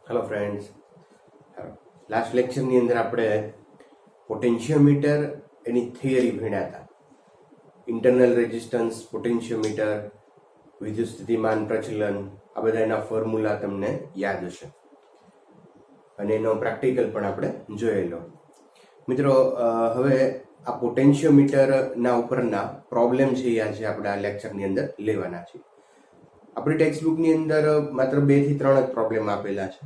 Hello friends, last લેક્ચરની અંદર આપણે potentiometer એની theory ભણ્યા હતા. ઇન્ટરનલ રેઝિસ્ટન્સ, પોટેન્શિયોમીટર, વિદ્યુત સ્થિતિમાન પ્રચલન, આ બધા એના ફોર્મ્યુલા તમને યાદ હશે અને એનો પ્રેક્ટિકલ પણ આપણે જોયેલો. મિત્રો, હવે આ પોટેન્શિયોમીટરના ઉપરના પ્રોબ્લેમ છે એ આજે આપણે આ લેક્ચરની અંદર લેવાના છીએ. આપણી ટેક્સ્ટ બુકની અંદર માત્ર 2 થી 3 જ પ્રોબ્લેમ આપેલા છે,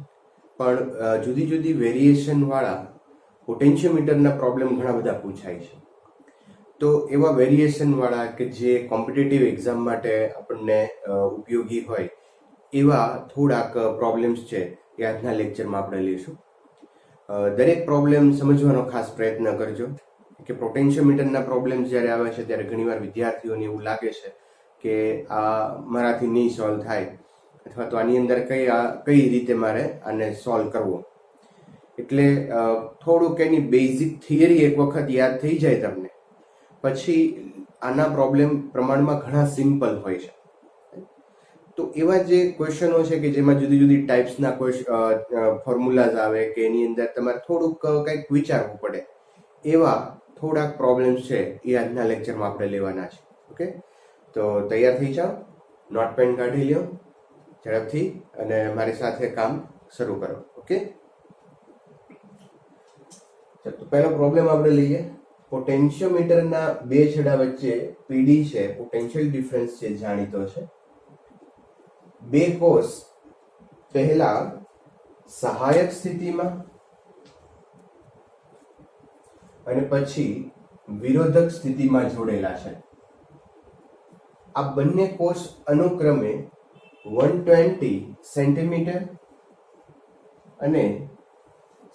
પણ જુદી જુદી વેરિએશન વાળા પોટેન્શિયોમીટરના પ્રોબ્લેમ ઘણા બધા પૂછાય છે. તો એવા વેરિએશન વાળા કે જે કોમ્પિટિટિવ એક્ઝામ માટે આપણને ઉપયોગી હોય એવા થોડાક પ્રોબ્લેમ્સ છે એ આજના લેક્ચરમાં આપણે લઈશું. દરેક પ્રોબ્લેમ સમજવાનો ખાસ પ્રયત્ન કરજો કે પોટેન્શિયોમીટરના પ્રોબ્લેમ જ્યારે આવે છે ત્યારે ઘણીવાર વિદ્યાર્થીઓને એવું લાગે છે કે આ મારાથી નહીં સોલ્વ થાય, અથવા તો આની અંદર કઈ રીતે મારે આને સોલ્વ કરવો. એટલે થોડુંક એની બેઝિક થિયરી એક વખત યાદ થઈ જાય તમને, પછી આના પ્રોબ્લેમ પ્રમાણમાં ઘણા સિમ્પલ હોય છે. તો એવા જે ક્વેશ્ચનો છે કે જેમાં જુદી જુદી ટાઈપ્સના ફોર્મ્યુલાઝ આવે કે એની અંદર તમારે થોડુંક કંઈક વિચારવું પડે, એવા થોડાક પ્રોબ્લેમ્સ છે એ આજના લેક્ચરમાં આપણે લેવાના છે. ઓકે, તો તૈયાર થઈ જાઓ, નોટ પેન કાઢી લ્યો ઝડપથી અને મારી સાથે કામ શરૂ કરો. ઓકે, તો પહેલો પ્રોબ્લેમ આપણે લઈએ. પોટેન્શિયોમીટરના બે છેડા વચ્ચે પીડી છે, પોટેન્શિયલ ડિફરન્સ છે, જાણીતો છે. બે કોષ પહેલા સહાયક સ્થિતિમાં અને પછી વિરોધક સ્થિતિમાં જોડેલા છે. આ બંને કોષ અનુક્રમે 120 સેન્ટીમીટર અને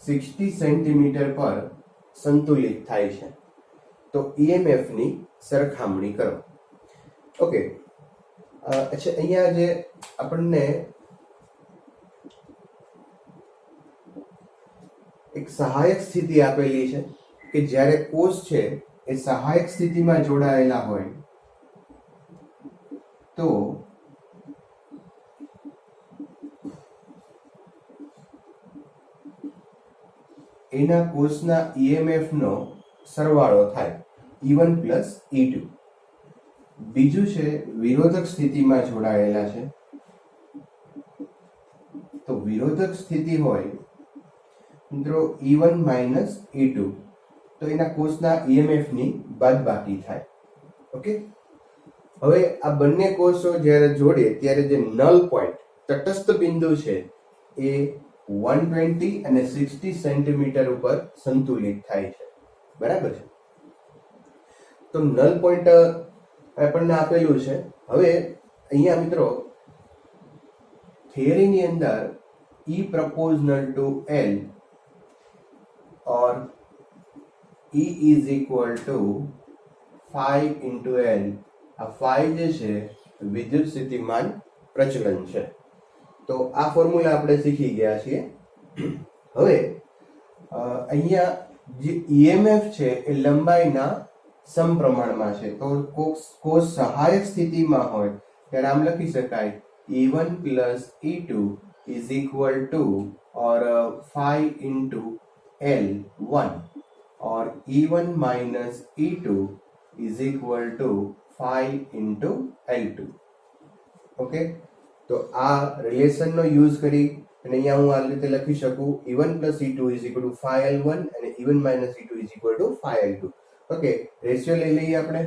60 સેન્ટીમીટર પર સંતુલિત થાય છે. તો EMF ની સરખામણી કરો. ઓકે, અચ્છા, અહીંયા જે આપણને એક સહાયક સ્થિતિ આપેલી છે કે જ્યારે કોષ છે એ સહાયક સ્થિતિમાં જોડાયેલા હોય તો એના કોષના EMF નો સરવાળો થાય, E1 પ્લસ E2. બીજું છે વિરોધક સ્થિતિમાં જોડાયેલા છે, તો વિરોધક સ્થિતિ હોય મિત્રો E1 માઇનસ E2, તો એના કોષના EMF ની બાદબાકી થાય. ઓકે, હવે આ બંને કોષો જ્યારે જોડે ત્યારે જે નલ પોઈન્ટ, તટસ્થ બિંદુ છે એ 120 અને 60 સેન્ટીમીટર ઉપર સંતુલિત થાય છે. બરાબર છે? તો નલ પોઈન્ટ આપણને આપેલું છે. હવે અહીંયા મિત્રો થિયરીની અંદર E proportional to L or E is equal to phi into L. આ phi જે છે વિદ્યુત સ્થિતિમાન પ્રચલન છે. તો આ ફોર્મ્યુલા આપણે શીખી ગયા છીએ. હવે અહીંયા જે EMF છે એ લંબાઈના સમપ્રમાણમાં છે. તો કોષ સહાયક સ્થિતિમાં હોય ત્યારે આમ લખી શકાય E1 plus E2 is equal to or phi into L1 or E1 minus E2 is equal to phi into L2. Okay, તો આ રિલેશનનો યુઝ કરી અને અહીંયા હું આ રીતે લખી શકું E1 plus E2 is equal to phi L1 અને E1 minus E2 is equal to phi L2. Okay, ratio લઈ લઈએ આપણે.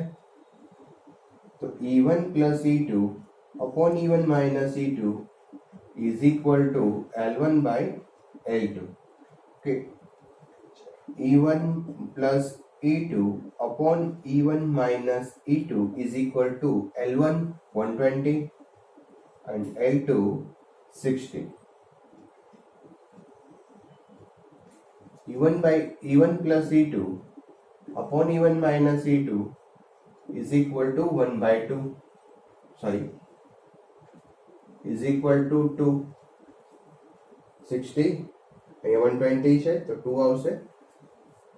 તો E1 plus E2 upon E1 minus E2 is equal to L1 by L2. Okay, E1 plus E2 upon E1 minus E2 is equal to L1 120 and L2 60. E1 plus E2 upon E1 minus E2 is equal to 1 by 2. Sorry, is equal to 2. 60 અહીંયા 120 છે તો 2 આવશે.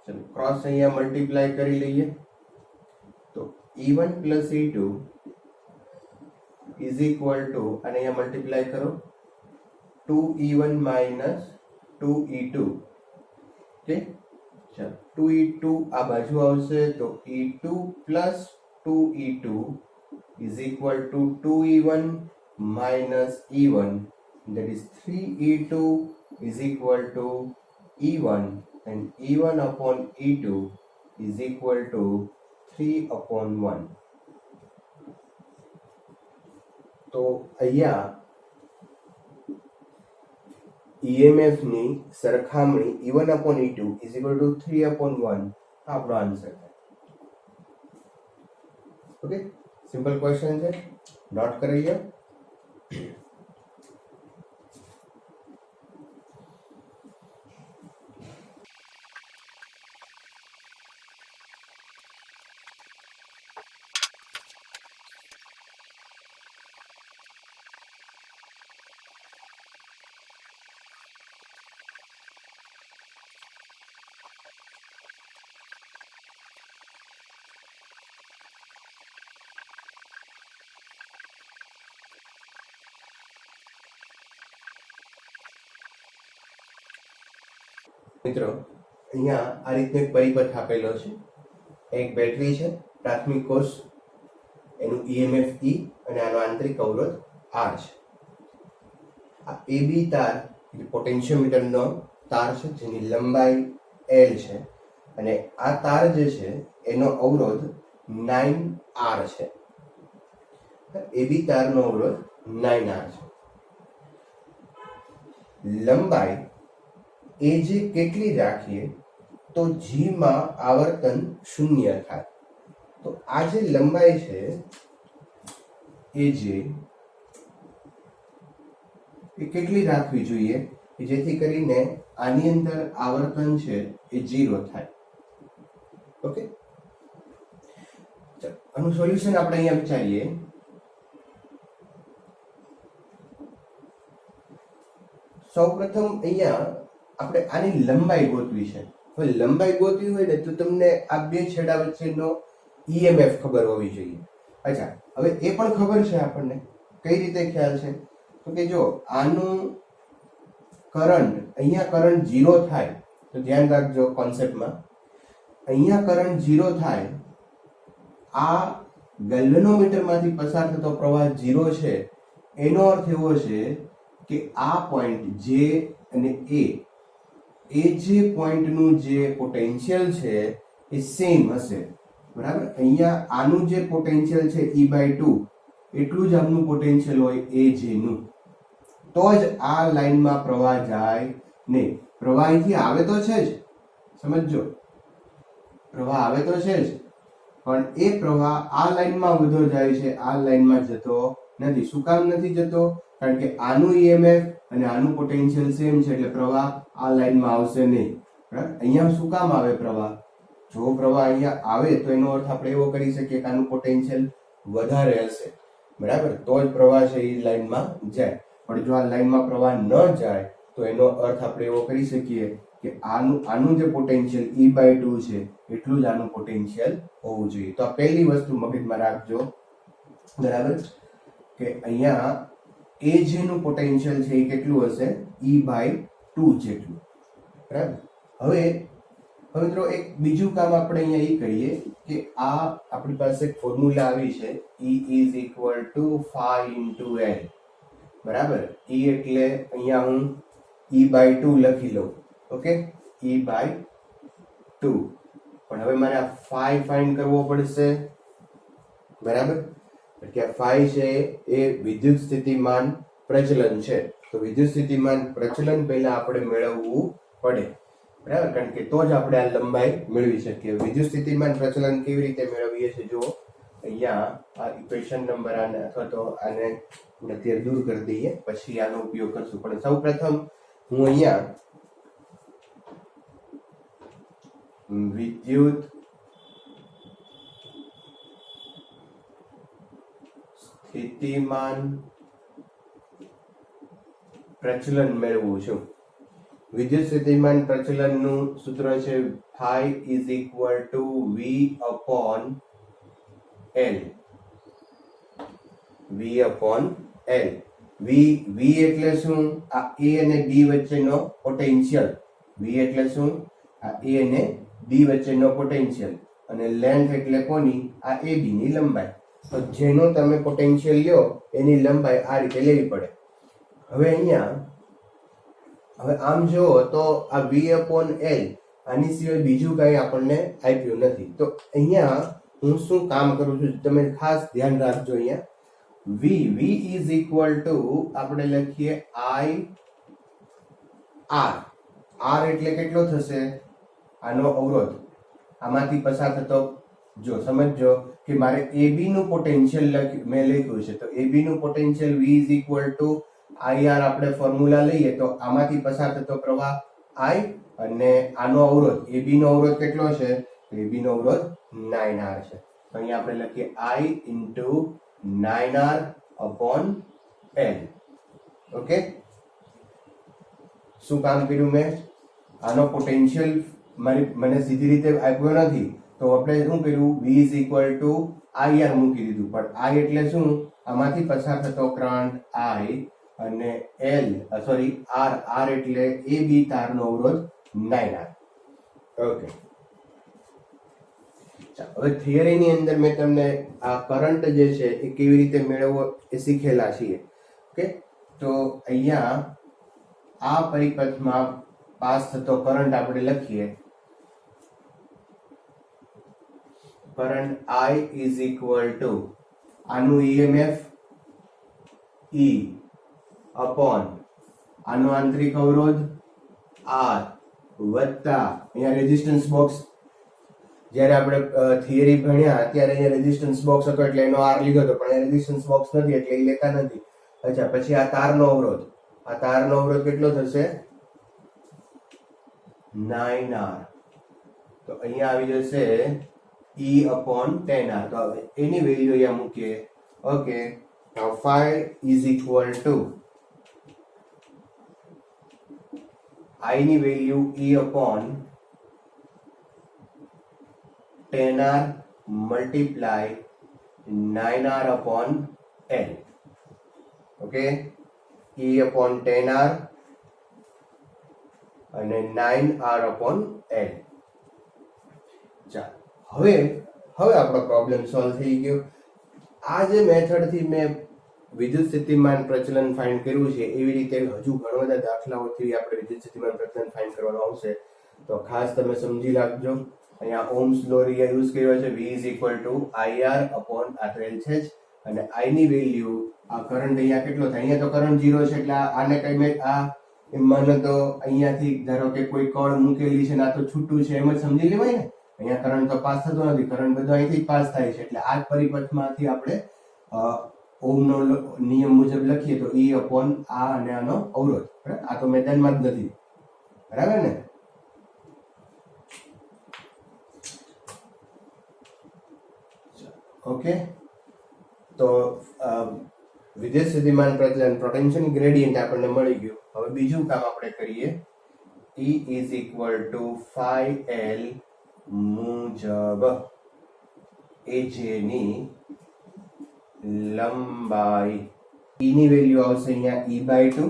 ચલો cross અહીંયા multiply કરી લઈએ. તો E1 plus E2 is equal to, અને અહીંયા મલ્ટીપ્લાય કરો, 2E1 minus 2E2. ઓકે, ચાલો 2E2 આ બાજુ આવશે તો E2 plus 2E2 is equal to 2E1 minus E1, that is 3E2 is equal to E1, and E1 upon E2 is equal to 3 upon 1. તો અહીંયા EMF ની સરખામણી E1 upon E2 is equal to 3 upon 1 આપણો answer થાય. Okay, simple question છે, not કરીએ. મિત્રો અહીંયા આ રીતનો એક પરિપથ આપેલો છે. એક બેટરી છે, પ્રાથમિક કોષ, એનું EMF E અને આનો આંતરિક અવરોધ R છે. આ AB તાર પોટેન્શિયોમીટરનો તાર છે જેની લંબાઈ L છે, અને આ તાર જે છે એનો અવરોધ 9R છે. AB તારનો અવરોધ 9R છે. લંબાઈ એ જે કેટલી રાખીએ તો G માં આવર્તન 0 થાય. તો આ જે લંબાઈ છે એ જે એ કેટલી રાખવી જોઈએ કે જેથી કરીને આની અંદર આવર્તન છે એ 0 થાય. ઓકે, આનું સોલ્યુશન આપણે અહીંયા વિચારીએ. સૌપ્રથમ અહીંયા આપણે આની લંબાઈ ગોતવી છે. હવે લંબાઈ ગોતવી હોય ને તો તમને આ બે છેડા વચ્ચેનો EMF ખબર હોવી જોઈએ. અચ્છા, હવે એ પણ ખબર છે આપણને. કઈ રીતે ખ્યાલ છે? તો કે જો આનું કરંટ, અહીંયા કરંટ 0 થાય તો ધ્યાન રાખજો કોન્સેપ્ટમાં. અહીંયા કરંટ 0 થાય, આ ગેલ્વેનોમીટરમાંથી પસાર થતો પ્રવાહ 0 છે. એનો અર્થ એવો છે કે આ પોઈન્ટ J અને એ જે પોઈન્ટનું જે પોટેન્શિયલ છે એ સેમ હશે. બરાબર, અહીંયા આનું જે પોટેન્શિયલ છે E/2 એટલું જ આમનું પોટેન્શિયલ હોય AJ નું. તો જ આ લાઈનમાં પ્રવાહ જાય નહીં. પ્રવાહ અહીંથી આવે તો છે જ, સમજજો, પ્રવાહ આવે તો છે જ, પણ એ પ્રવાહ આ લાઈનમાં વધો જાય છે, આ લાઈનમાં જતો નથી. શું કામ નથી જતો? કારણ કે આનું EMF અને આનું પોટેન્શિયલ સેમ છે, એટલે પ્રવાહ આ લાઈનમાં આવશે નહીં. બરાબર, અહીંયા શું કામ આવે પ્રવાહ? જો પ્રવાહ અહીંયા આવે તો એનો અર્થ આપણે એવો કરી શકીએ કે આનું પોટેન્શિયલ વધારે હશે. બરાબર, તો જ પ્રવાહ છે એ લાઈનમાં જાય. પણ જો આ લાઈનમાં પ્રવાહ ન જાય તો એનો અર્થ આપણે એવો કરી શકીએ કે આનું જે પોટેન્શિયલ E/2 છે એટલું જ આનું પોટેન્શિયલ હોવું જોઈએ. તો આ પહેલી વસ્તુ મગજમાં રાખજો. બરાબર, કે અહીંયા AJ નું પોટેન્શિયલ છે એ કેટલું હશે? E/2 જેટલું. બરાબર, હવે મિત્રો એક બીજું કામ આપણે અહીંયા એ કરીએ કે આ આપણી પાસે એક ફોર્મ્યુલા આવી છે, E is equal to phi into L. બરાબર, E એટલે અહીંયા હું E/2 લખી લઉં. Okay, E/2. પણ હવે મારે આ phi ફાઇન્ડ કરવો પડશે. બરાબર, કે આ phi છે એ વિદ્યુત સ્થિતિમાન પ્રચલન છે. તો વિદ્યુત સ્થિતિમાન પ્રચલન પહેલા આપણે મેળવવું પડે. બરાબર, કારણ કે તો જ આપણે આ લંબાઈ મેળવી શકીએ. વિદ્યુત સ્થિતિમાન પ્રચલન કેવી રીતે મેળવીએ છીએ? જો અહીંયા આ ઇક્વેશન નંબર આને અથવા તો આને અત્યારે દૂર કરી દઈએ, પછી આનો ઉપયોગ કરશું. પણ સૌપ્રથમ હું અહીંયા વિદ્યુત સ્થિતિમાન પ્રચલન મેળવું છું. વિદ્યુત સ્થિતિમાન પ્રચલનનું સૂત્ર છે phi is equal to V upon L. V upon L. વી એટલે શું? આ એ અને બી વચ્ચેનો પોટેન્શિયલ. વી એટલે શું? આ એ અને બી વચ્ચેનો પોટેન્શિયલ. અને લેન્થ એટલે કોની? આ એ બી ની લંબાઈ. તો જેનો તમે પોટેન્શિયલ લ્યો એની લંબાઈ આ રીતે લેવી પડે. હવે અહીંયા હવે આમ જુઓ તો આ v/l આની સિવાય બીજું કઈ આપણને આપ્યું નથી. તો અહીંયા હું શું કામ કરું છું તમે ખાસ ધ્યાન રાખજો. અહીંયા v ઇઝ ઇક્વલ ટુ આપણે લખીએ i r. r એટલે કેટલો થશે? આનો અવરોધ આમાંથી પસાર થતો. જો સમજજો કે મારે AB નું પોટેન્શિયલ મેં લખ્યું છે તો AB નું potential v is equal to IR આપણે ફોર્મ્યુલા લઈએ તો આમાંથી પસાર થતો પ્રવાહ I અને આનો અવરોધ AB નો અવરોધ કેટલો છે? AB નો અવરોધ 9R છે. તો અહીંયા આપણે લખીએ I into 9R upon L. Okay, શું કામ કર્યું મેં? આનો પોટેન્શિયલ મને સીધી રીતે આપ્યો નથી તો આપણે શું કર્યું? V is equal to IR મૂકી દીધું. પણ I એટલે શું? આમાંથી પસાર થતો કરંટ I અને L સોરી R એટલે AB તારનો અવરોધ 9R. ઓકે, હવે થિયરીની અંદર મેં તમને આ કરંટ જે છે એ કેવી રીતે મેળવવો એ શીખેલા છીએ. ઓકે, તો અહીંયા આ પરિપથમાં પાસ થતો કરંટ આપણે લખીએ. Current I is equal to આનું EMF E અપોન આનો આંતરિક અવરોધ R વત્તા અહીંયા રેઝિસ્ટન્સ બોક્સ. જ્યારે આપણે થિયરી ભણ્યા ત્યારે અહીંયા રેઝિસ્ટન્સ બોક્સ હતો એટલે એનો R લીધો હતો, પણ અહીંયા રેઝિસ્ટન્સ બોક્સ નથી એટલે એ લેતા નથી. અચ્છા, પછી આ તારનો અવરોધ. આ તારનો અવરોધ કેટલો થશે? 9R. તો અહીંયા આવી જશે E upon 10R. તો હવે એની વેલ્યુ અહીંયા મૂકીએ. Okay, now phi is equal to I ની value E upon 10R multiply 9R upon L. Okay, E upon 10R અને 9R upon L. ચાલો, હવે આપણો પ્રોબ્લેમ સોલ્વ થઈ ગયો. આ જે મેથડ થી મેં વિદ્યુત સ્થિતિમાન પ્રચલન ફાઇન્ડ કર્યું છે એવી રીતે હજુ ઘણા બધા દાખલાઓથી આપણે વિદ્યુત સ્થિતિમાન પ્રચલન ફાઇન્ડ કરવાનું આવશે. તો ખાસ તમે સમજી રાખજો. અહીંયા ઓહ્મ્સ લો યુઝ કર્યો છે. V is equal to IR upon આ ટ્રેલ છે અને I ની વેલ્યુ આ કરંટ અહીંયા કેટલો થાય? અહીંયા તો કરંટ 0 છે એટલે આને કઈ મેં આ મને તો અહીંયાથી ધારો કે કોઈ કળ મૂકેલી છે ને આ તો છૂટું છે એમ જ સમજી લેવાય ને. અહીંયા કરંટ તો પાસ થતો નથી, કરંટ બધો અહીંથી પાસ થાય છે એટલે આ જ પરિપથમાંથી આપણે ઓહ્મનો નિયમ મુજબ લખીએ તો E અપોન આ અને આનો અવરોધ. આ તો મેદાનમાં જ નથી, બરાબર ને? ઓકે, તો વિદ્યુત સ્થિતિમાન પ્રચલન પોટેન્શિયલ ગ્રેડિયન્ટ આપણને મળી ગયું. હવે બીજું કામ આપણે કરીએ. E is equal to phi L મુજબ AJ ની લંબાઈ. E ની વેલ્યુ આવશે અહીંયા E/2.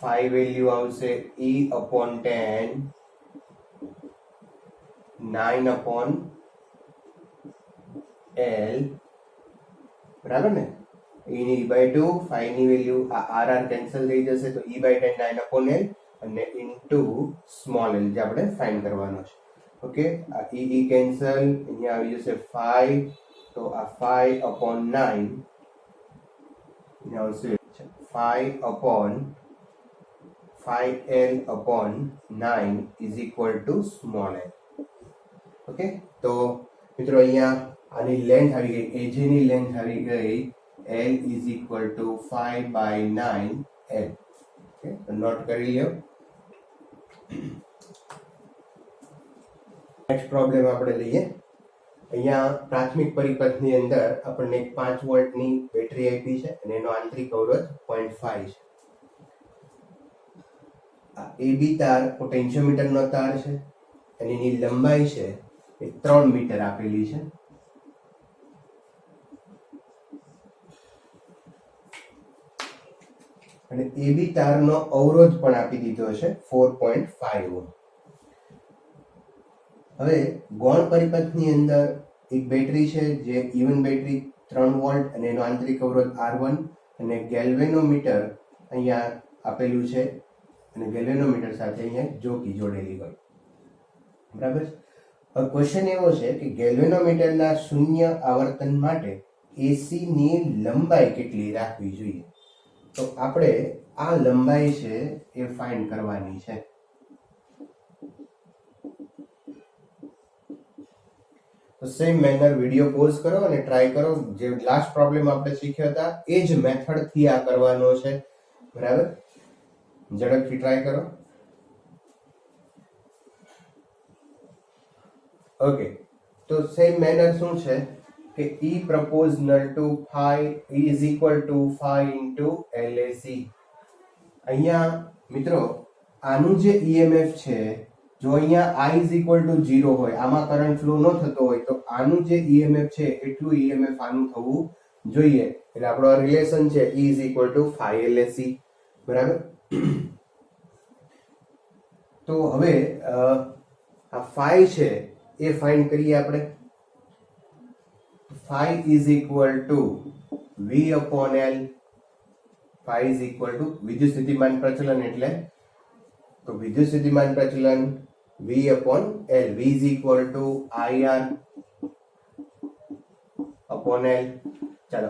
phi વેલ્યુ આવશે E upon 10 9 upon L. બરાબર ને? E ની E/2, phi ની વેલ્યુ આ RR કેન્સલ થઈ જશે તો E/10 9 upon L અને ઇન્ટુ સ્મોલ l જે આપણે ફાઇન્ડ કરવાનો છે. ઓકે, આ E કેન્સલ, અહીંયા આવી જશે phi તો આ phi upon 9 અહીંયા આવશે phi upon phi L upon 9 is equal to small l. Okay, તો મિત્રો અહીંયા આની લેન્થ આવી ગઈ, AJ ની લેન્થ આવી ગઈ L is equal to 5/9 L. Okay, તો નોટ કરી લ્યો. નેક્સ્ટ પ્રોબ્લેમ આપણે લઈએ. અહીંયા પ્રાથમિક પરિપથની અંદર આપણને 5 વોલ્ટની બેટરી આપી છે અને એનો આંતરિક અવરોધ 0.5 છે. આ AB તાર પોટેન્શિયોમીટરનો તાર છે અને એની લંબાઈ છે એ 3 મીટર આપેલી છે. અને એબી તારનો અવરોધ પણ આપી દીધો છે 4.5 ઓહ્મ. હવે ગૌણ પરિપથની અંદર એક બેટરી છે જે ઇવન બેટરી 3 વોલ્ટ અને એનો આંતરિક અવરોધ R1 અને ગેલ્વેનોમીટર અહીંયા આપેલું છે અને ગેલ્વેનોમીટર સાથે અહીંયા જોકી જોડેલી હોય. બરાબર. હવે ક્વેશ્ચન એવો છે કે ગેલ્વેનોમીટરના શૂન્ય આવર્તન માટે એસી ની લંબાઈ કેટલી રાખવી જોઈએ? તો આપણે આ લંબાઈ છે એ ફાઇન્ડ કરવાની છે. તો સેમ મેનર વિડિયો પોઝ કરો અને ટ્રાય કરો. જે લાસ્ટ પ્રોબ્લેમ આપણે શીખ્યા હતા એ જ મેથડ થી આ કરવાનો છે. બરાબર, ઝડપથી ટ્રાય કરો. ઓકે, તો સેમ મેનર શું છે કે E proportional to phi is equal to phi into LAC. અહીંયા મિત્રો આનું જે EMF છે, જો અહીંયા I is equal to 0 હોય, આમાં કરંટ ફ્લો ન થતો હોય, તો આનું જે EMF છે એટલું EMF આનું થવું જોઈએ. એટલે આપણો આ રિલેશન છે E is equal to phi LAC. બરાબર. તો હવે આ phi છે એ ફાઇન્ડ કરીએ આપણે. phi is equal to V upon L. phi is equal to વિદ્યુત સ્થિતિમાન પ્રચલન એટલે તો વિદ્યુત સ્થિતિમાન પ્રચલન V upon L. V is equal to IR upon L. ચાલો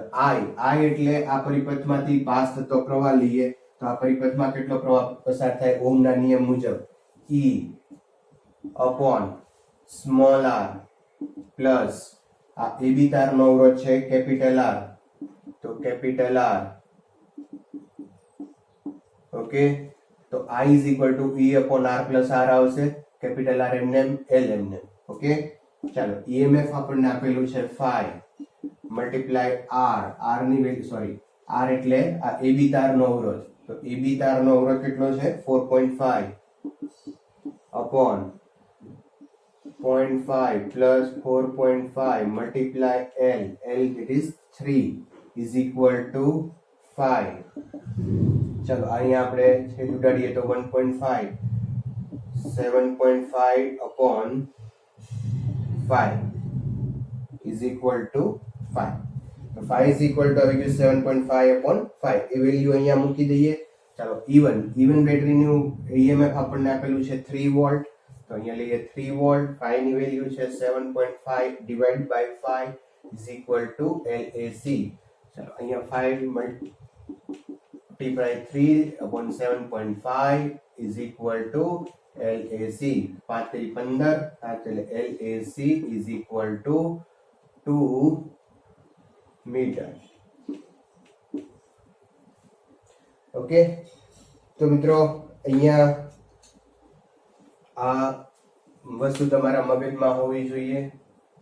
I એટલે આ પરિપથમાંથી પાસ થતો પ્રવાહ લઈએ તો આ પરિપથમાં કેટલો પ્રવાહ પસાર થાય ઓહમના નિયમ મુજબ? E upon small r plus આ એબી તારનો અવરોધ છે કેપિટલ R, તો કેપિટલ R. ઓકે, તો I is equal to E upon R plus R આવશે. કેપિટલ R એમને L એમને. ઓકે, ચાલો EMF આપણને આપેલું છે phi મલ્ટીપ્લાય R ની વેલ્યુ, સોરી R એટલે આ એબી તારનો અવરોધ, તો એબી તારનો અવરોધ કેટલો છે? 4.5 upon 0.5 plus 4.5 multiply L that is 3 is equal to 5. चलो અહીંયા આપણે છેદ ઉડાડીએ તો 1.5 7.5 upon 5 is equal to 5. તો 5 is equal to આવી ગયું 7.5 upon 5. એ વેલ્યુ અહીંયા મૂકી દઈએ. ચાલો ઇવન બેટરીનું EMF આપણને આપેલું છે 3 વોલ્ટ, તો અહીંયા લઈએ 3 વોલ્ટ. 5 ની વેલ્યુ છે 7.5 divide by 5 is equal to LAC. ચાલો અહીંયા 5 multiply 3 upon 7.5 is equal to LAC. 5 3 15, એટલે LAC is equal to 2 metre. Okay, તો મિત્રો અહીંયા આ વસ્તુ તમારા મગજમાં હોવી જોઈએ.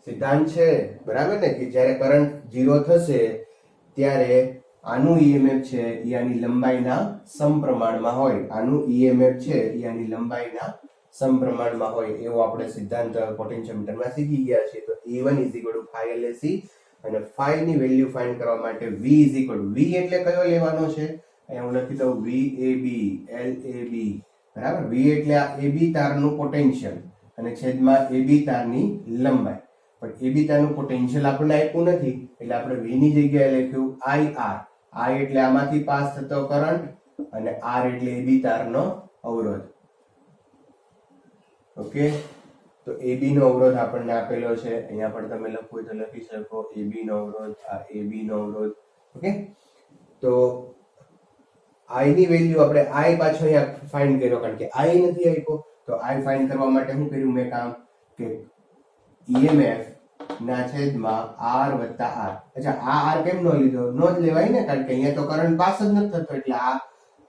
સિદ્ધાંત છે બરાબર ને, કે જ્યારે કરંટ 0 થશે ત્યારે આનું EMF છે એ આની લંબાઈના સમપ્રમાણમાં હોય. આનું EMF છે એ આની લંબાઈના સમપ્રમાણમાં હોય એવો આપણે સિદ્ધાંત પોટેન્શિયોમીટરમાં શીખી ગયા છે. તો E1 is equal to phi LAC અને phi ની વેલ્યુ ફાઇન્ડ કરવા માટે V is equal to, V એટલે કયો લેવાનો છે? અહીંયા હું લખી દઉં VAB LAB. બરાબર, V એટલે આ AB તારનું પોટેન્શિયલ અને છેદમાં AB તારની લંબાઈ. પણ AB તારનું પોટેન્શિયલ આપણને આપ્યું નથી એટલે આપણે V ની જગ્યાએ લખ્યું IR. I એટલે આમાંથી પાસ થતો કરંટ અને R એટલે AB તારનો અવરોધ. ઓકે, તો AB નો અવરોધ આપણને આપેલો છે. અહીંયા પણ તમે લખવું હોય તો લખી શકો AB નો અવરોધ, આ AB નો અવરોધ. ઓકે, તો I ની વેલ્યુ આપણે I પાછો અહીંયા ફાઇન્ડ કર્યો કારણ કે I નથી આપ્યો. તો I ફાઇન્ડ કરવા માટે શું કર્યું મેં કામ કે EMF ના છેદમાં R વત્તા R. અચ્છા, આ R કેમ નો લીધો? નો જ લેવાય ને, કારણ કે અહીંયા તો કરંટ પાસ જ નથી થતો એટલે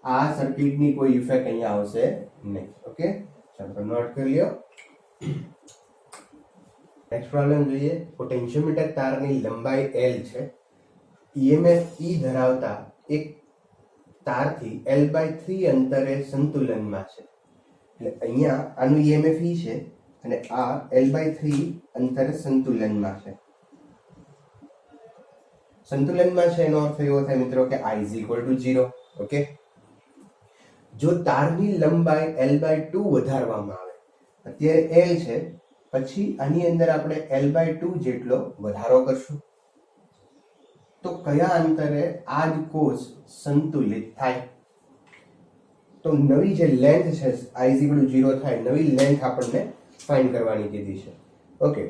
આ સર્કિટની કોઈ ઇફેક્ટ અહીંયા આવશે નહીં. ઓકે, ચાલો નોટ કરી લ્યો. નેક્સ્ટ પ્રોબ્લેમ જોઈએ. પોટેન્શિયોમીટર તારની લંબાઈ L છે. EMF E ધરાવતા એક તારથી L/3 અંતરે સંતુલનમાં છે. એટલે અહીંયા આનું EMF E છે અને આ L/3 અંતરે સંતુલનમાં છે. સંતુલનમાં છે એનો અર્થ એવો થાય મિત્રો કે I is equal to 0. Okay, જો તારની લંબાઈ L/2 વધારવામાં આવે, અત્યારે L છે, પછી આની અંદર આપણે L/2 જેટલો વધારો કરશું, તો કયા અંતરે આ જ કોષ સંતુલિત થાય? તો નવી જે લેન્થ છે I = 0 થાય, નવી લેન્થ આપણને ફાઇન્ડ કરવાની કીધી છે. ઓકે,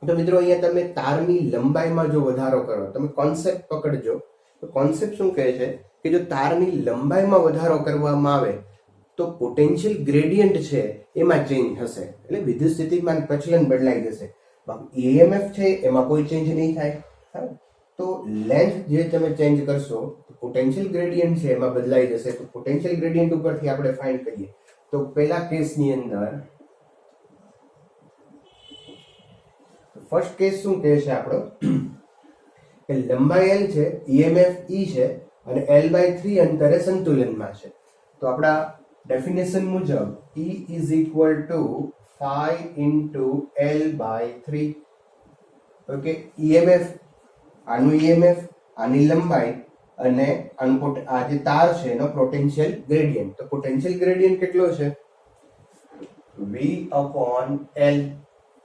તો મિત્રો અહીંયા તમે તારની લંબાઈમાં જો વધારો કરો, તમે કોન્સેપ્ટ પકડજો. તો કોન્સેપ્ટ શું કહે છે કે જો તારની લંબાઈમાં વધારો કરવામાં આવે તો પોટેન્શિયલ ગ્રેડિયન્ટ છે એમાં ચેન્જ થશે, એટલે વિદ્યુત સ્થિતિમાન પ્રચલન બદલાઈ જશે. EMF છે એમાં કોઈ ચેન્જ નહીં થાય. તો લેન્થ જે તમે ચેન્જ કરશો તો પોટેન્શિયલ ગ્રેડિયન્ટ છે એમાં બદલાઈ જશે. તો પોટેન્શિયલ ગ્રેડિયન્ટ ઉપરથી આપણે ફાઇન્ડ કરીએ. તો પહેલા કેસની અંદર ફર્સ્ટ કેસ શું કહે છે આપણો કે લંબાઈ L છે, EMF E છે અને L/3 અંતરે સંતુલનમાં છે. તો આપણા ડેફિનેશન મુજબ E = 5 × L/3. ઓકે, EMF, આનું EMF, આની લંબાઈ અને આ જે તાર છે એનો પોટેન્શિયલ ગ્રેડિયન્ટ. તો પોટેન્શિયલ ગ્રેડિયન્ટ કેટલો છે?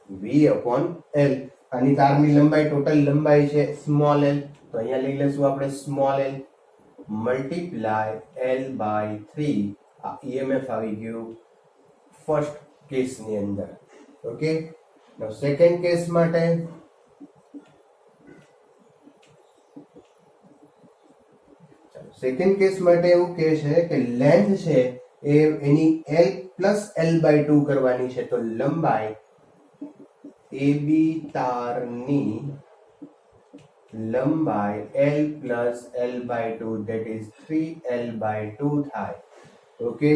V/L. આની તારની લંબાઈ, ટોટલ લંબાઈ છે સ્મોલ l, તો અહીંયા લઈ લેશું આપણે સ્મોલ l મલ્ટીપ્લાય L/3. આ EMF આવી ગયું ફર્સ્ટ કેસની અંદર. ઓકે, now સેકન્ડ કેસ માટે એવું કહે છે કે લેન્થ છે એ એની L + L/2 કરવાની છે. તો લંબાઈ AB તારની લંબાઈ L + L/2 that is 3L/2 થાય. ઓકે,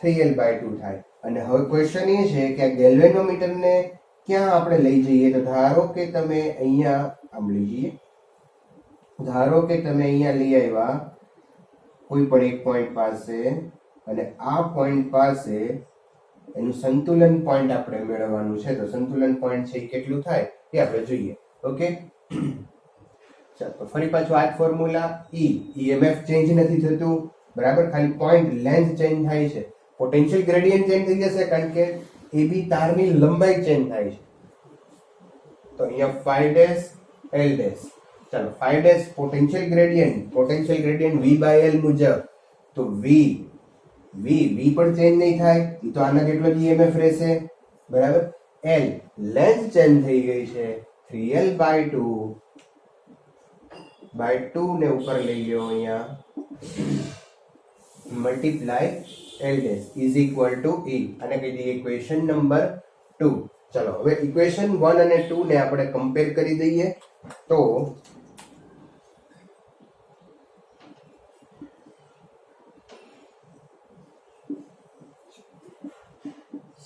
3L/2 થાય. અને હવે ક્વેશ્ચન એ છે કે આ ગેલ્વેનોમીટરને ક્યાં આપણે લઈ જઈએ? તો ધારો કે તમે અહીંયા આમ લઈ જઈએ, ધારો કે તમે અહીંયા લઈ આવ્યા કોઈ પણ એક પોઈન્ટ પાસે, અને આ પોઈન્ટ પાસે એનું સંતુલન પોઈન્ટ આપણે મેળવવાનું છે. તો સંતુલન પોઈન્ટ છે એ કેટલું થાય એ આપણે જોઈએ. ઓકે, ચાલો તો ફરી પાછું આ જ ફોર્મ્યુલા. EMF ચેન્જ નથી થતું, બરાબર, ખાલી પોઈન્ટ લેન્થ ચેન્જ થાય છે. પોટેન્શિયલ ગ્રેડિયન્ટ ચેન્જ થઈ જશે કારણ કે AB તારની લંબાઈ ચેન્જ થાય છે. તો અહીંયા 5' L'. ચાલો 5' પોટેન્શિયલ ગ્રેડિયન્ટ V/L મુજબ. તો V પણ ચેન્જ નહીં થાય, એ તો આના જેટલો જ EMF રહેશે, બરાબર. L લેન્થ ચેન્જ થઈ ગઈ છે, 3L/2 ને ઉપર લઈ લ્યો અહીંયા multiply L' is equal to E. અને કહી દઈએ ઇક્વેશન નંબર 2. ચલો હવે ઇક્વેશન 1 અને 2 ને આપણે કમ્પેર કરી દઈએ. તો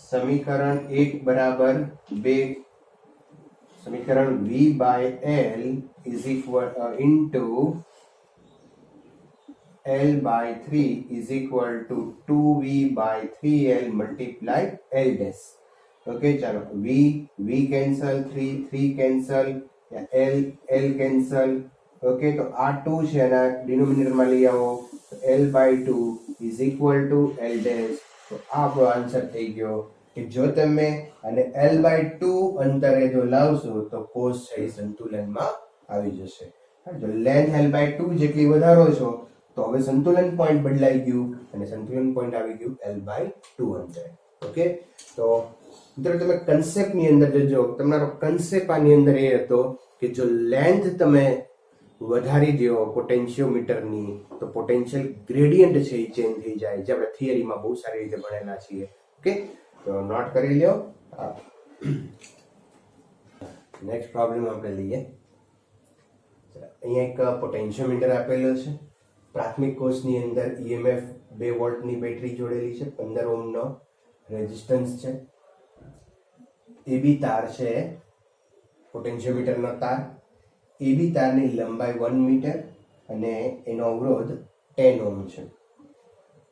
સમીકરણ 1 બરાબર 2, સમીકરણ V/L is equal into L/3 is equal to 2V/3L multiply L'. Okay, ચાલો V cancel, 3 cancel, L cancel. Okay, તો આ 2 છે એના ડિનોમિનેટરમાં લઈ આવો, L/2 is equal to L'. તો આ આપણો આન્સર થઈ ગયો કે જો તમે અને L/2 અંતરે જો લાવશો તો કોષ છે એ સંતુલનમાં આવી જશે. જો લેન્થ L/2 જેટલી વધારો છો તો હવે સંતુલન પોઈન્ટ બદલાઈ ગયું અને સંતુલન પોઈન્ટ આવી ગયું L/2 અંતરે. ઓકે, તો મિત્રો તમે કન્સેપ્ટની અંદર જોજો, તમારો કન્સેપ્ટ આની અંદર એ હતો કે જો લેન્થ તમે વધારી દો પોટેન્શિયોમીટરની તો પોટેન્શિયલ ગ્રેડિયન્ટ છે એ ચેન્જ થઈ જાય, જે આપણે થિયરીમાં બહુ સારી રીતે ભણેલા છીએ. ઓકે, તો નોટ કરી લ્યો. નેક્સ્ટ પ્રોબ્લેમ આપણે લઈએ. અહીંયા એક પોટેન્શિયોમીટર આપેલો છે. પ્રાથમિક કોષની અંદર EMF 2 વોલ્ટની બેટરી જોડેલી છે, 15 ઓહ્મનો રેઝિસ્ટન્સ છે. AB તાર છે પોટેન્શિયોમીટરનો તાર. AB તારની લંબાઈ 1 મીટર અને એનો અવરોધ 10 ઓહ્મ છે.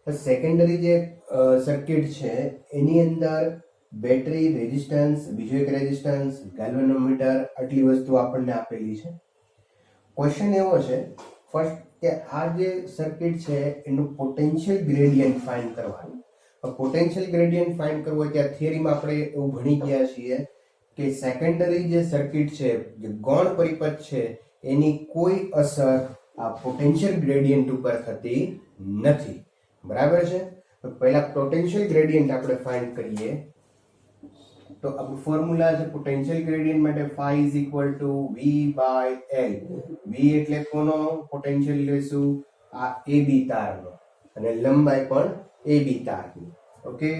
સેકન્ડરી જે સર્કિટ છે એની અંદર બેટરી, રેઝિસ્ટન્સ, બીજો એક રેઝિસ્ટન્સ, ગેલ્વેનોમીટર, આટલી વસ્તુ આપણને આપેલી છે. ક્વેશ્ચન એવો છે ફર્સ્ટ કે આ જે સર્કિટ છે એનું પોટેન્શિયલ ગ્રેડિયન્ટ ફાઇન્ડ કરવાનું. પોટેન્શિયલ ગ્રેડિયન્ટ ફાઇન્ડ કરવું હોય ત્યાં થિયરીમાં આપણે એવું ભણી ગયા છીએ કે સેકન્ડરી જે સર્કિટ છે, જે ગૌણ પરિપથ છે, એની કોઈ અસર આ પોટેન્શિયલ ગ્રેડિયન્ટ ઉપર થતી નથી. બરાબર છે? તો પહેલા પોટેન્શિયલ ગ્રેડિયન્ટ આપણે ફાઇન્ડ કરીએ. તો આપણું ફોર્મ્યુલા છે પોટેન્શિયલ ગ્રેડિયન્ટ માટે phi is equal to v by L. v એટલે કોનો પોટેન્શિયલ લેશું? આ AB તારનો, અને લંબાઈ પણ AB તારની. ઓકે,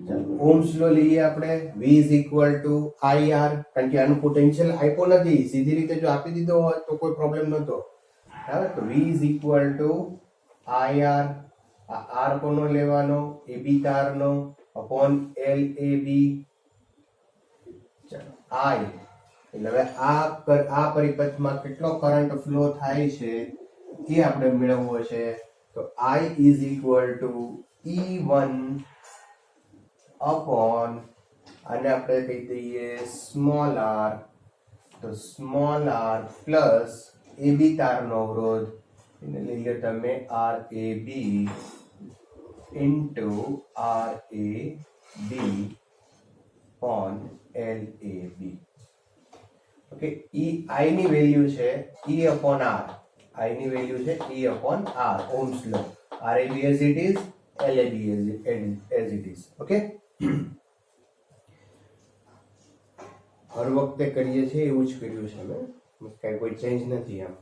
ચાલો ઓહ્મ્સ લો લઈએ આપણે. v is equal to IR, કારણ કે આનું પોટેન્શિયલ આપ્યો નથી. સીધી રીતે જો આપી દીધો હોત તો કોઈ પ્રોબ્લેમ નહોતો. બરાબર, તો v is equal to IR, આ R કોનો લેવાનો? AB તારનો upon LAB. ચાલો I એટલે હવે આ પરિપથમાં કેટલો કરંટ ફ્લો થાય છે એ આપણે મેળવવો છે. તો I is equal to E1 upon, અને આપણે કહી દઈએ સ્મોલ r, તો સ્મોલ r પ્લસ AB તારનો અવરોધ, એને લઈ લો તમે RAB into RAB upon LAB. Okay, E I ની વેલ્યુ છે E upon R, I ની વેલ્યુ છે E upon R, Ohm's law. RAB as it is, LAB as it is. Okay, હર વખતે કરીએ છીએ એવું જ કર્યું છે અમે, કઈ કોઈ ચેન્જ નથી આમ.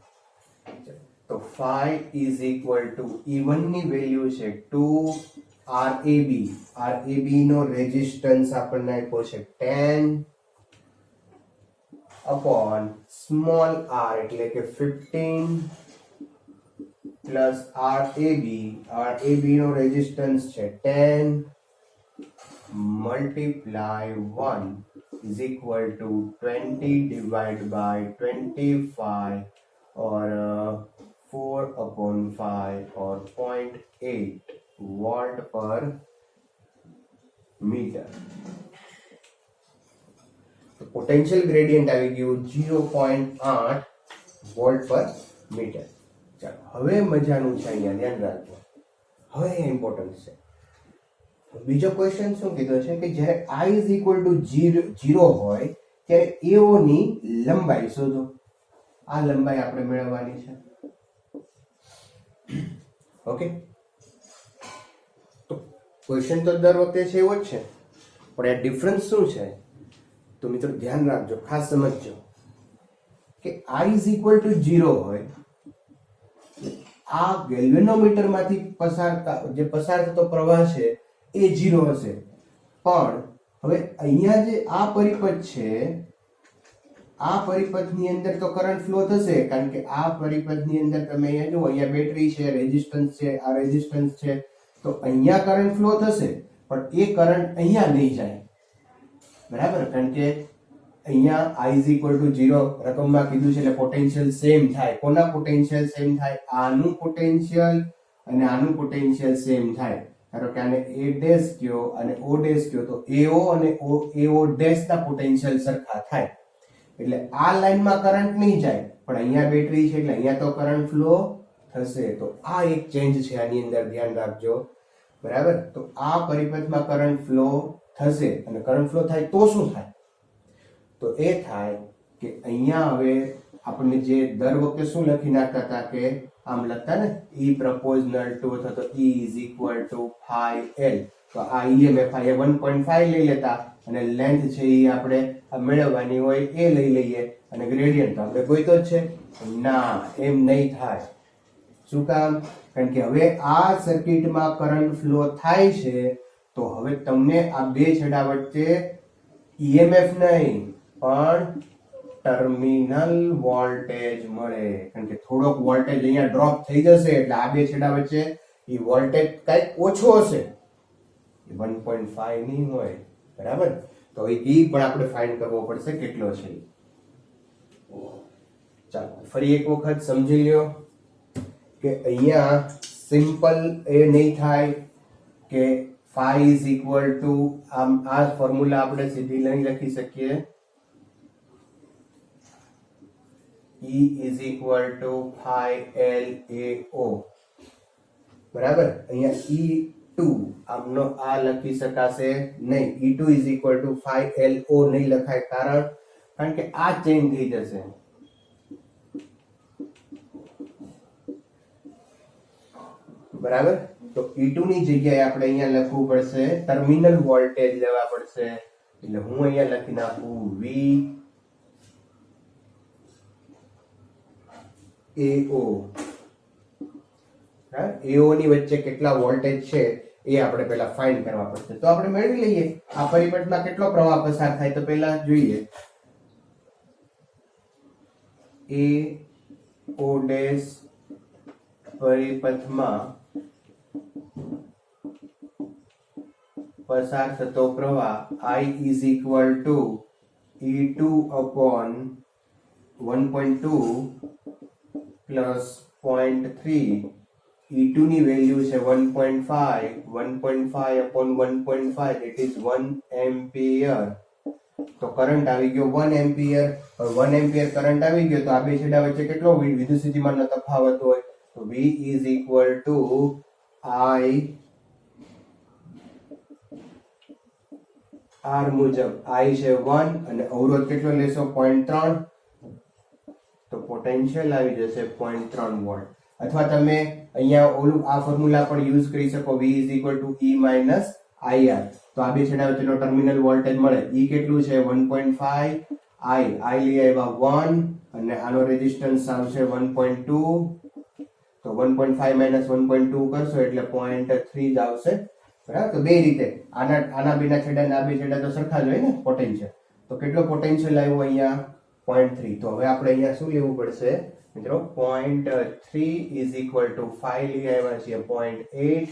તો phi is equal to E1 ની વેલ્યુ છે 2 RAB. RAB નો રેઝિસ્ટન્સ આપણને આપ્યો છે 10 upon સ્મોલ r એટલે કે 15 પ્લસ RAB. RAB નો રેઝિસ્ટન્સ છે 10 multiply 1 is equal to 20 divided by 25 or 4 upon 5 or 0.8 volt per meter. તો પોટેન્શિયલ ગ્રેડિયન્ટ આવી ગયું 0.8 વોલ્ટ પર મીટર. ચાલો હવે મજાનું છે, અહીંયા ધ્યાન રાખજો. હવે ઇમ્પોર્ટન્ટ છે. બીજો ક્વેશ્ચન શું કીધો છે કે જ્યારે I is equal to 0 હોય ત્યારે AO ની લંબાઈ શોધો. આ લંબાઈ આપણે મેળવવાની છે. ઓકે, તો ક્વેશ્ચન તો દર વખતે છે એવો જ છે, પણ આ ડિફરન્સ શું છે? તો મિત્રો ધ્યાન રાખજો, ખાસ સમજજો કે I is equal to 0 હોય, આ ગેલ્વેનોમીટર માંથી પસાર થતો પ્રવાહ છે એ 0 હશે. પણ હવે અહીંયા જે આ પરિપથ છે, આ પરિપથની અંદર તો કરંટ ફ્લો થશે, કારણ કે આ પરિપથની અંદર તમે અહીંયા જુઓ, અહીંયા બેટરી છે, રેઝિસ્ટન્સ છે, આ રેઝિસ્ટન્સ છે, તો અહીંયા કરંટ ફ્લો થશે, પણ એ કરંટ અહીંયા નહીં જાય. બરાબર, કારણ કે અહીંયા I is equal to 0 રકમમાં કીધું છે એટલે પોટેન્શિયલ સેમ થાય. કોના પોટેન્શિયલ સેમ થાય? આનું પોટેન્શિયલ અને આનું પોટેન્શિયલ સેમ થાય. ધારો કે આને A ડેશ કયો અને O ડેશ કયો, તો AO અને AO ડેશ ના પોટેન્શિયલ સરખા થાય. એટલે આ લાઈનમાં કરંટ નહીં જાય, પણ અહીંયા બેટરી છે એટલે અહીંયા તો કરંટ ફ્લો થશે. તો આ એક ચેન્જ છે આની અંદર, ધ્યાન રાખજો. બરાબર, તો આ પરિપથમાં કરંટ ફ્લો થશે, અને કરંટ ફ્લો થાય તો શું થાય? તો એ થાય કે અહીંયા હવે આપણને જે દર વખતે શું લખી નાખતા હતા કે આમ લખતા ને E proportional to અથવા તો E is equal to phi L. તો આ EMF આ 1.5 લઈ લેતા, અને લેન્થ છે એ આપણે મેળવવાની હોય એ લઈ લઈએ, અને ગ્રેડિયન્ટ તો આપણે ગોઈતો જ છે. ના, એમ નહીં થાય. શું કામ? કારણ કે હવે આ સર્કિટમાં કરંટ ફ્લો થાય છે, તો હવે તમને આ બે છેડા વચ્ચે EMF નહીં પણ ટર્મિનલ વોલ્ટેજ મળે. કારણ કે થોડોક વોલ્ટેજ અહીંયા ડ્રોપ થઈ જશે, એટલે આ બે છેડા વચ્ચે એ વોલ્ટેજ કંઈક ઓછો હશે, 1.5 નહીં હોય. બરાબર, તો એ પણ આપણે ફાઇન્ડ કરવો પડશે કેટલો છે. ચાલો ફરી એક વખત સમજી લ્યો કે અહીંયા સિમ્પલ એ નહીં થાય કે phi is equal to આ ફોર્મ્યુલા આપણે સીધી નહીં લખી શકીએ. E is equal to phi L A O. બરાબર, અહીંયા E2 આમનો આ લખી શકાશે નહીં. E2 is equal to phi L O નહીં લખાય, કારણ કે આ ચેન્જ થઈ જશે. બરાબર, તો E2 ની જગ્યાએ આપણે અહીંયા લખવું પડશે ટર્મિનલ વોલ્ટેજ લેવા પડશે. એટલે હું અહીંયા લખી નાખું V AO. AO ની વચ્ચે કેટલા વોલ્ટેજ છે એ આપણે પહેલા ફાઇન્ડ કરવા પડશે. તો આપણે મેળવી લઈએ આ પરિપથમાં કેટલો પ્રવાહ પસાર થાય. તો પહેલા જોઈએ AO ડેશ પરિપથમાં પસાર થતો પ્રવાહ I is equal to E2 upon 1.2 plus 0.3. E2 ની વેલ્યુ છે 1.5. 1.5 upon 1.5 that is 1 ampere. તો કરંટ આવી ગયો 1 એમ્પિયર. 1 એમ્પિયર કરંટ આવી ગયો તો આ બે છેડા વચ્ચે કેટલો વિદ્યુત સ્થિતિમાનનો તફાવત હોય? તો V is equal to I R મુજબ I છે 1 અને અવરોધ કેટલો લેશો? 0.3. તો પોટેન્શિયલ આવી જશે 0.3 વોલ્ટ. અથવા તમે અહીંયા ઓલું આ ફોર્મ્યુલા પણ યુઝ કરી શકો, V is equal to E minus IR. તો આ બે છેડા વચ્ચેનો ટર્મિનલ વોલ્ટેજ મળે. E કેટલું છે? 1.5. I લઈ આવ્યા 1 અને આનો રેઝિસ્ટન્સ આવશે 1.2. તો 1.5 minus 1.2 કરશો એટલે 0.3 જ આવશે. બરાબર, તો બે રીતે આના બેના છેડા અને આ બે છેડા તો સરખા જ હોય ને પોટેન્શિયલ. તો કેટલો પોટેન્શિયલ આવ્યો અહીંયા? 0.3. તો હવે આપણે અહીંયા શું લેવું પડશે મિત્રો? 0.3 is equal to 5 લઈ આવ્યા છીએ 0.8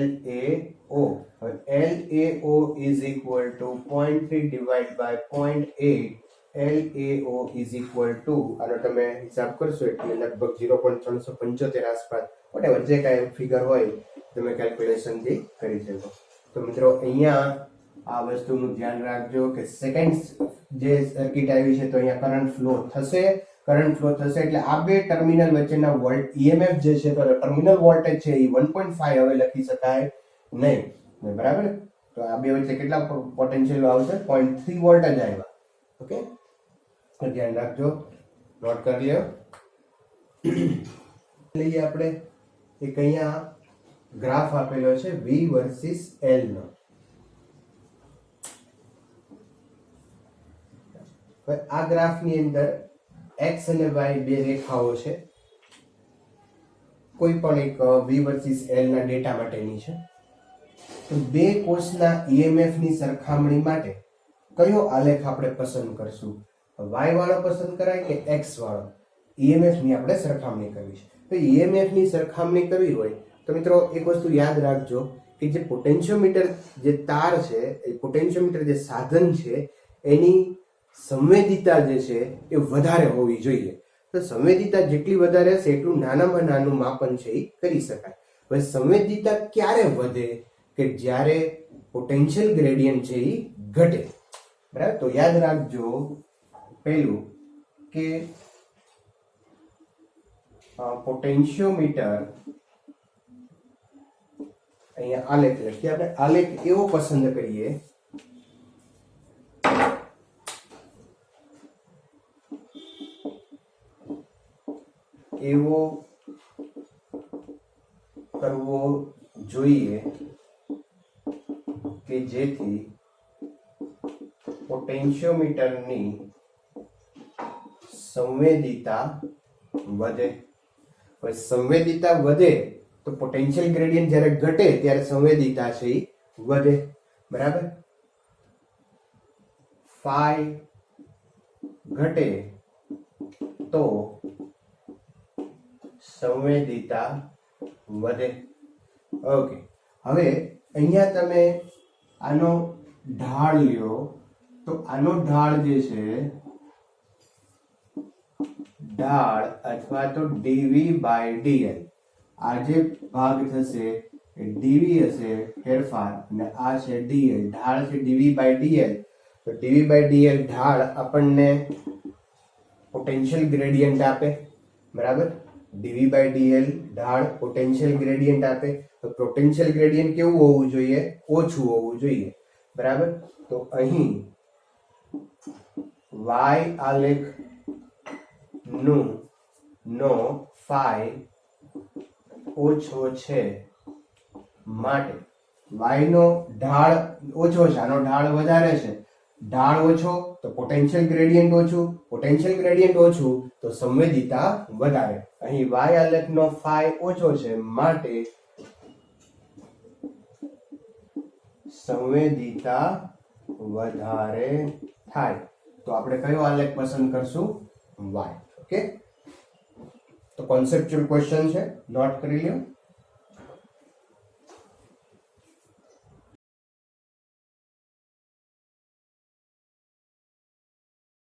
LAO. હવે LAO is equal to 0.3 divided by 0.8 LAO is equal to, આનો તમે હિસાબ કરશો એટલે લગભગ 0.375 આસપાસ, વોટેવર જે કાંઈ ફિગર હોય તમે કેલ્ક્યુલેશન થી કરી શકો. તો મિત્રો અહીંયા આ વસ્તુનું ધ્યાન રાખજો કે સેકન્ડ જે સર્કિટ આવી છે તો અહીંયા કરંટ ફ્લો થશે. કરંટ ફ્લો થશે એટલે આ બે ટર્મિનલ વચ્ચેના વોલ્ટ EMF જે છે તો ટર્મિનલ વોલ્ટેજ છે એ 1.5 હવે લખી શકાય નહીં. બરાબર, તો આ બે વચ્ચે કેટલા પોટેન્શિયલ આવશે? 0.3 વોલ્ટ જ આવ્યા. ઓકે, તો ધ્યાન રાખજો, નોટ કરી લ્યો. લઈએ આપણે એક અહીંયા ગ્રાફ આપેલો છે V વર્સિસ L નો. આ ગ્રાફની અંદર x અને y બે રેખાઓ છે. કોઈ પણ એક V વર્સિસ L ના ડેટા માટેની છે. તો બે કોષના EMF ની સરખામણી માટે કયો આલેખ આપણે પસંદ કરશું? y વાળો પસંદ કરાય કે x વાળો? EMF ની આપણે સરખામણી કરવી છે. તો EMF ની સરખામણી કરવી હોય તો મિત્રો એક વસ્તુ યાદ રાખજો કે જે પોટેન્શિયોમીટર જે તાર છે, એ પોટેન્શિયોમીટર જે સાધન છે એની સંવેદિતા જે છે એ વધારે હોવી જોઈએ. તો સંવેદિતા જેટલી વધારે હશે એટલું નાનામાં નાનું માપન છે એ કરી શકાય. હવે સંવેદિતા ક્યારે વધે? કે જ્યારે પોટેન્શિયલ ગ્રેડિયન્ટ છે એ ઘટે. બરાબર, તો યાદ રાખજો પહેલું કે પોટેન્શિયોમીટર, અહીંયા આલેખ લખીએ આપણે. આલેખ એવો પસંદ કરીએ એવો કરવો જોઈએ કે જેથી પોટેન્શિયોમીટરની સંવેદિતા વધે. હવે સંવેદિતા વધે તો પોટેન્શિયલ ગ્રેડિયન્ટ જ્યારે ઘટે ત્યારે સંવેદિતા છે એ વધે. બરાબર, phi ઘટે તો સંવેદિતા વધે. ઓકે, હવે અહીંયા તમે આનો ઢાળ લ્યો તો આનો ઢાળ જે છે, ઢાળ અથવા તો dv by dl, આ જે ભાગ થશે એ dv હશે ફેરફાર અને આ છે dl. ઢાળ છે dv by dl. તો dv by dl ઢાળ આપણને પોટેન્શિયલ ગ્રેડિયન્ટ આપે, બરાબર, dv બાય dl ઢાળ પોટેન્શિયલ ગ્રેડિયન્ટ આપે, તો પોટેન્શિયલ ગ્રેડિયન્ટ કેવું હોવું જોઈએ? ઓછું હોવું જોઈએ, બરાબર. તો અહીં y આલેખ નો phi ઓછો છે માટે y નો ઢાળ ઓછો છે, આનો ઢાળ વધારે છે, ઢાળ ઓછો તો પોટેન્શિયલ ગ્રેડિયન્ટ ઓછું, પોટેન્શિયલ ગ્રેડિયન્ટ ઓછું તો સંવેદિતા વધારે. અહીં y આલેખનો phi ઓછો છે માટે સંવેદિતા વધારે થાય. તો આપણે કયો આલેખ પસંદ કરશું? y. ઓકે, તો કોન્સેપ્ચ્યુઅલ ક્વેશ્ચન છે, નોટ કરી લ્યો.